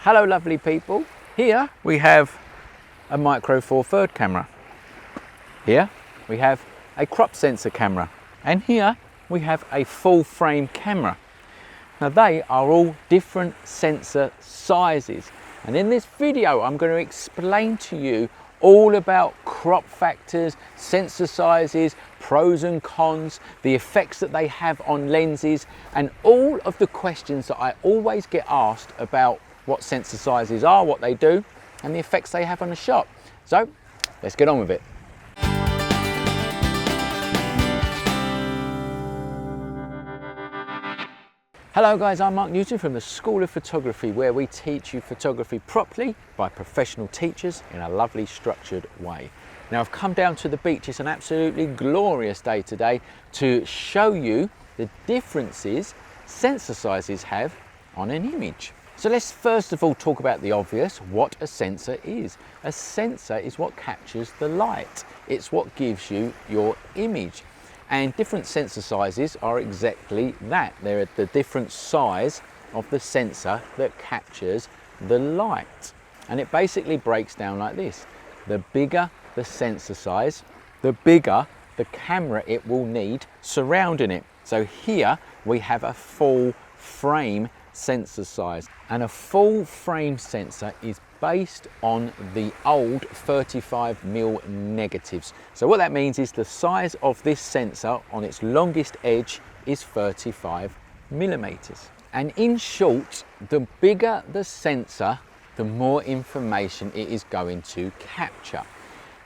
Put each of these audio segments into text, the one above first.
Hello lovely people. Here we have a Micro Four Thirds camera. Here we have a crop sensor camera. And here we have a full frame camera. Now they are all different sensor sizes. And in this video I'm going to explain to you all about crop factors, sensor sizes, pros and cons, the effects that they have on lenses, and all of the questions that I always get asked about what sensor sizes are, what they do, and the effects they have on the shot. So let's get on with it. Hello guys, I'm Mark Newton from the School of Photography, where we teach you photography properly by professional teachers in a lovely structured way. Now I've come down to the beach. It's an absolutely glorious day today to show you the differences sensor sizes have on an image. So let's first of all talk about the obvious, what a sensor is. A sensor is what captures the light. It's what gives you your image. And different sensor sizes are exactly that. They're the different size of the sensor that captures the light. And it basically breaks down like this. The bigger the sensor size, the bigger the camera it will need surrounding it. So here we have a full frame sensor size, and a full frame sensor is based on the old 35mm negatives. So what that means is the size of this sensor on its longest edge is 35mm. And in short, the bigger the sensor, the more information it is going to capture,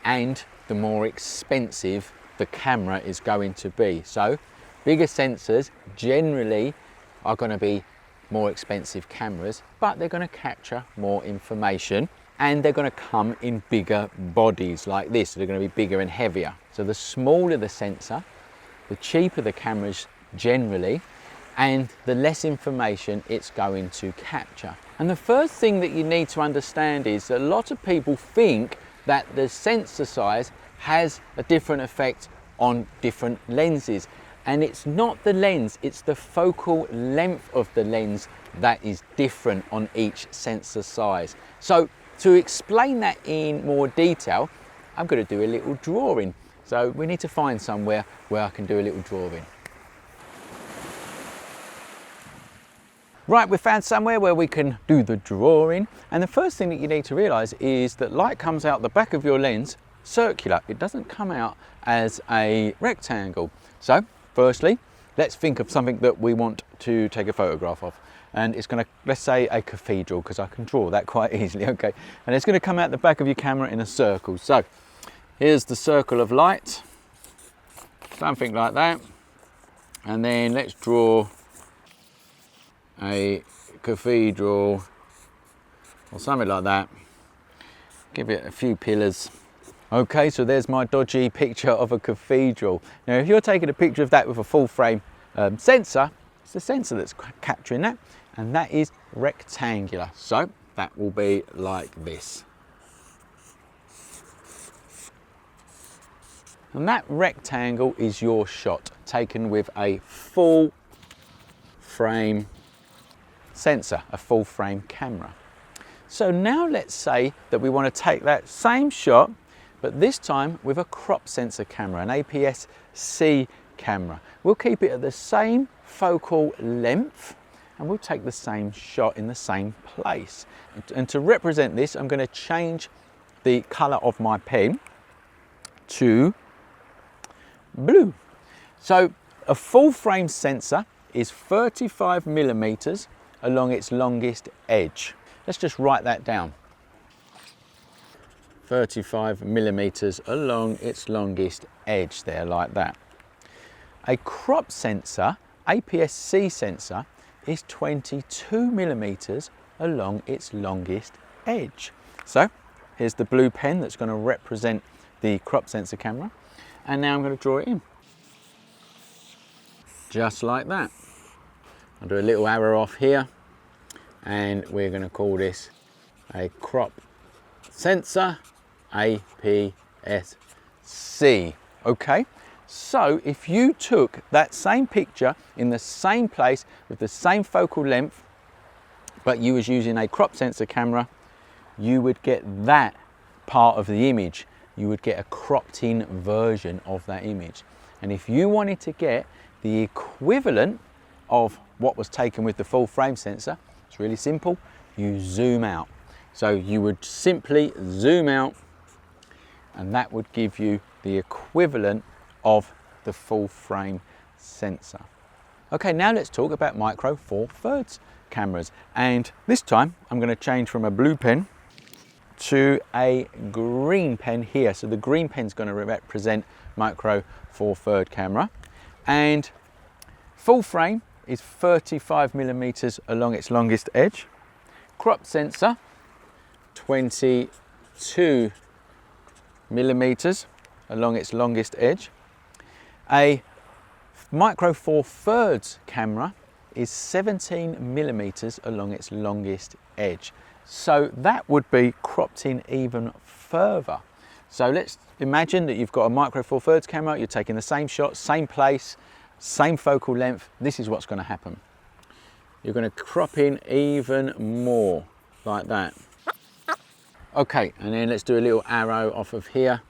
and the more expensive the camera is going to be. So bigger sensors generally are going to be more expensive cameras, but they're going to capture more information, and they're going to come in bigger bodies like this. So they're going to be bigger and heavier. So the smaller the sensor, the cheaper the cameras generally, and the less information it's going to capture. And the first thing that you need to understand is that a lot of people think that the sensor size has a different effect on different lenses. And it's not the lens, it's the focal length of the lens that is different on each sensor size. So to explain that in more detail, I'm going to do a little drawing. So we need to find somewhere where I can do a little drawing. Right, we've found somewhere where we can do the drawing. And the first thing that you need to realize is that light comes out the back of your lens circular. It doesn't come out as a rectangle. So firstly, let's think of something that we want to take a photograph of. And it's going to, let's say a cathedral, because I can draw that quite easily, okay? And it's going to come out the back of your camera in a circle. So here's the circle of light, something like that. And then let's draw a cathedral or something like that. Give it a few pillars. Okay, so there's my dodgy picture of a cathedral. Now, if you're taking a picture of that with a full frame sensor, it's the sensor that's capturing that, and that is rectangular. So that will be like this. And that rectangle is your shot taken with a full frame sensor, a full frame camera. So now let's say that we want to take that same shot, but this time with a crop sensor camera, an APS-C camera. We'll keep it at the same focal length, and we'll take the same shot in the same place. And to represent this, I'm going to change the color of my pen to blue. So a full frame sensor is 35mm along its longest edge. Let's just write that down. 35mm along its longest edge there, like that. A crop sensor, APS-C sensor, is 22mm along its longest edge. So here's the blue pen that's going to represent the crop sensor camera, and now I'm going to draw it in. Just like that. I'll do a little arrow off here, and we're going to call this a crop sensor APS-C. Okay, so if you took that same picture in the same place with the same focal length but you was using a crop sensor camera, you would get that part of the image. You would get a cropped in version of that image. And if you wanted to get the equivalent of what was taken with the full frame sensor, it's really simple. You zoom out. So you would simply zoom out, and that would give you the equivalent of the full frame sensor. Okay, now let's talk about micro four thirds cameras. And this time I'm going to change from a blue pen to a green pen here. So the green pen is going to represent micro four third camera, and full frame is 35 millimeters along its longest edge. Crop sensor 22 millimeters along its longest edge. A micro four thirds camera is 17 millimeters along its longest edge. So that would be cropped in even further. So let's imagine that you've got a micro four thirds camera, you're taking the same shot, same place, same focal length. This is what's going to happen. You're going to crop in even more, like that. Okay, and then let's do a little arrow off of here.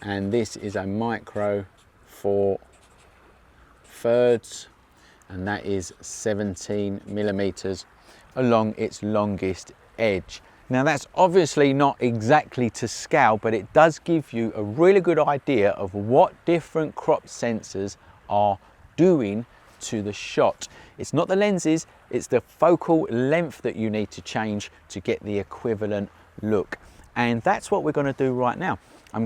And this is a micro four thirds, and that is 17 millimeters along its longest edge. Now that's obviously not exactly to scale, but it does give you a really good idea of what different crop sensors are doing to the shot. It's not the lenses, it's the focal length that you need to change to get the equivalent look. And that's what we're going to do right now. I've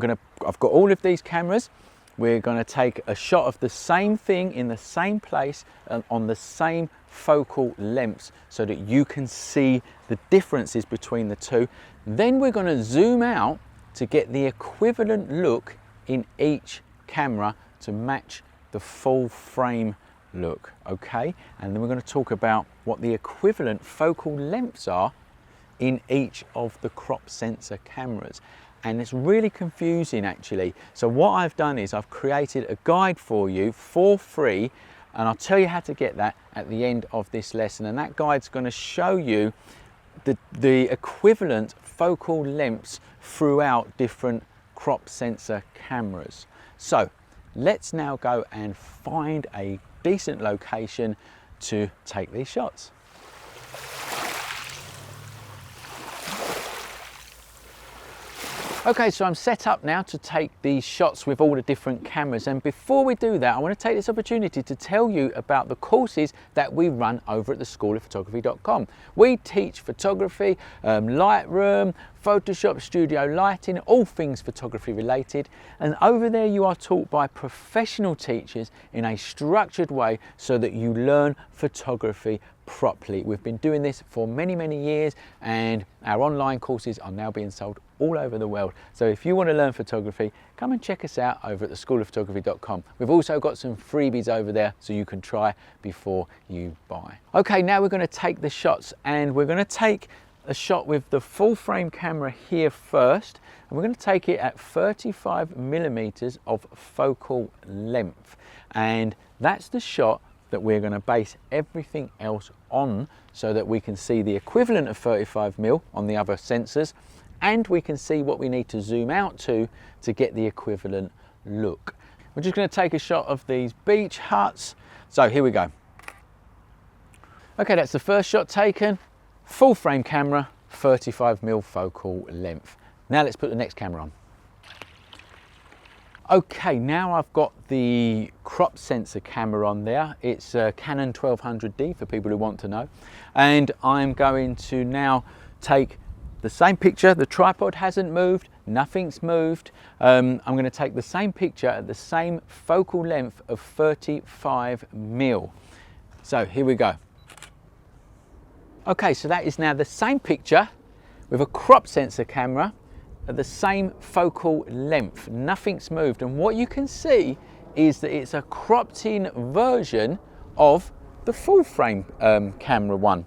got all of these cameras. We're going to take a shot of the same thing in the same place and on the same focal lengths so that you can see the differences between the two. Then we're going to zoom out to get the equivalent look in each camera to match the full frame look, okay? And then we're going to talk about what the equivalent focal lengths are in each of the crop sensor cameras. And it's really confusing actually. So what I've done is I've created a guide for you for free, and I'll tell you how to get that at the end of this lesson. And that guide's going to show you the equivalent focal lengths throughout different crop sensor cameras. So let's now go and find a decent location to take these shots. Okay, so I'm set up now to take these shots with all the different cameras, and before we do that I want to take this opportunity to tell you about the courses that we run over at theschoolofphotography.com. We teach photography, Lightroom, Photoshop, studio lighting, all things photography related, and over there you are taught by professional teachers in a structured way so that you learn photography properly. We've been doing this for many years, and our online courses are now being sold all over the world. So if you want to learn photography, come and check us out over at theschoolofphotography.com. We've also got some freebies over there so you can try before you buy. Okay, now we're going to take the shots, and we're going to take a shot with the full frame camera here first, and we're going to take it at 35 millimeters of focal length, and that's the shot that we're going to base everything else on so that we can see the equivalent of 35 mil on the other sensors, and we can see what we need to zoom out to get the equivalent look. We're just going to take a shot of these beach huts. So here we go. Okay, that's the first shot taken. Full frame camera, 35 mil focal length. Now let's put the next camera on. Okay, now I've got the crop sensor camera on there. It's a Canon 1200D for people who want to know. And I'm going to now take the same picture. The tripod hasn't moved, nothing's moved. I'm going to take the same picture at the same focal length of 35 mil. So here we go. Okay, so that is now the same picture with a crop sensor camera at the same focal length. Nothing's moved, and what you can see is that it's a cropped in version of the full frame camera one.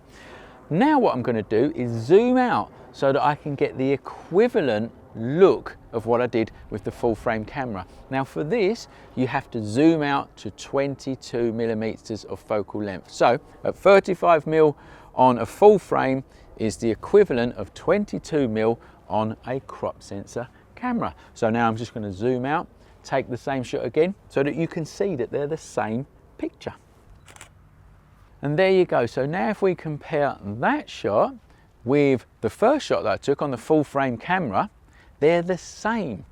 Now what I'm going to do is zoom out so that I can get the equivalent look of what I did with the full frame camera. Now for this you have to zoom out to 22 millimeters of focal length. So at 35 mil on a full frame is the equivalent of 22mm on a crop sensor camera. So now I'm just going to zoom out, take the same shot again so that you can see that they're the same picture. And there you go. So now if we compare that shot with the first shot that I took on the full frame camera, they're the same,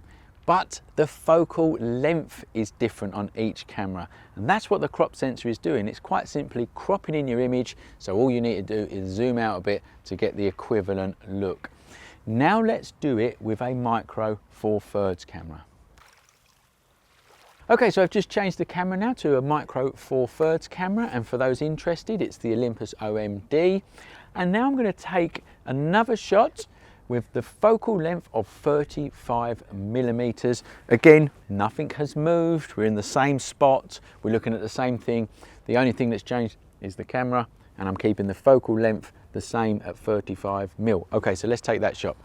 but the focal length is different on each camera. And that's what the crop sensor is doing. It's quite simply cropping in your image. So all you need to do is zoom out a bit to get the equivalent look. Now let's do it with a micro 4/3 camera. Okay, so I've just changed the camera now to a micro 4/3 camera, and for those interested, it's the Olympus OMD. And now I'm going to take another shot with the focal length of 35mm. Again, nothing has moved. We're in the same spot. We're looking at the same thing. The only thing that's changed is the camera, and I'm keeping the focal length the same at 35mm. Okay, so let's take that shot.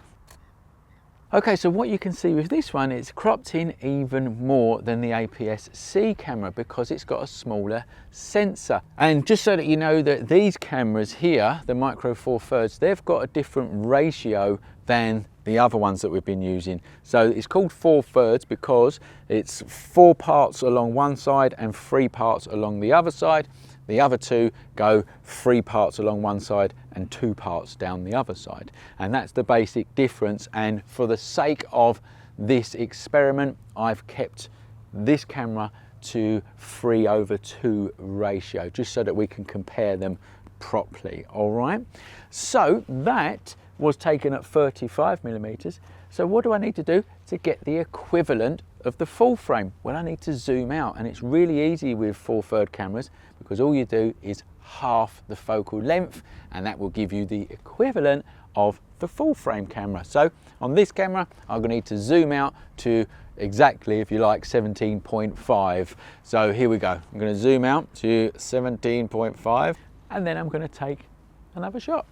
Okay, so what you can see with this one, it's cropped in even more than the APS-C camera because it's got a smaller sensor. And just so that you know that these cameras here, the micro 4/3, they've got a different ratio than the other ones that we've been using. So it's called 4/3 because it's 4 parts along one side and 3 parts along the other side. The other two go 3 parts along one side and 2 parts down the other side. And that's the basic difference. And for the sake of this experiment, I've kept this camera to 3/2 ratio, just so that we can compare them properly, all right? So that was taken at 35mm. So what do I need to do to get the equivalent of the full frame? Well, I need to zoom out, and it's really easy with 4/3 cameras because all you do is half the focal length, and that will give you the equivalent of the full frame camera. So on this camera, I'm going to need to zoom out to exactly, if you like, 17.5. So here we go. I'm going to zoom out to 17.5, and then I'm going to take another shot.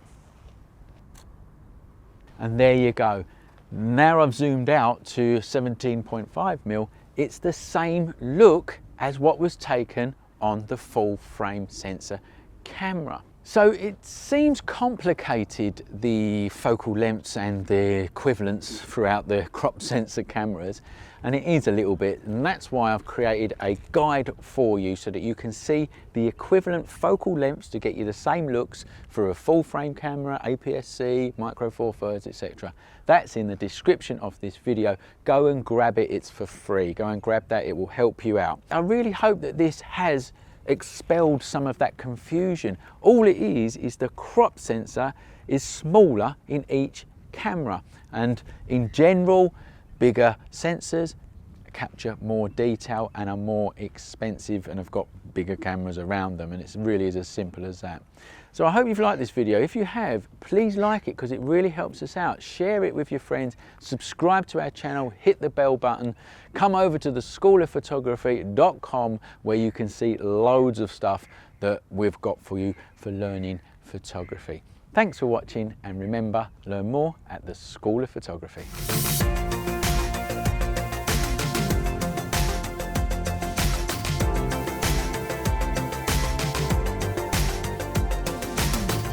And there you go. Now I've zoomed out to 17.5mm. It's the same look as what was taken on the full frame sensor camera. So it seems complicated, the focal lengths and the equivalents throughout the crop sensor cameras, and it is a little bit, and that's why I've created a guide for you so that you can see the equivalent focal lengths to get you the same looks for a full frame camera, APS-C, micro 4/3, etc. That's in the description of this video. Go and grab it, it's for free. Go and grab that, it will help you out. I really hope that this has expelled some of that confusion. All it is the crop sensor is smaller in each camera, and in general, bigger sensors capture more detail and are more expensive and have got bigger cameras around them, and it really is as simple as that. So I hope you've liked this video. If you have, please like it because it really helps us out. Share it with your friends, subscribe to our channel, hit the bell button, come over to the schoolofphotography.com where you can see loads of stuff that we've got for you for learning photography. Thanks for watching, and remember, learn more at the School of Photography.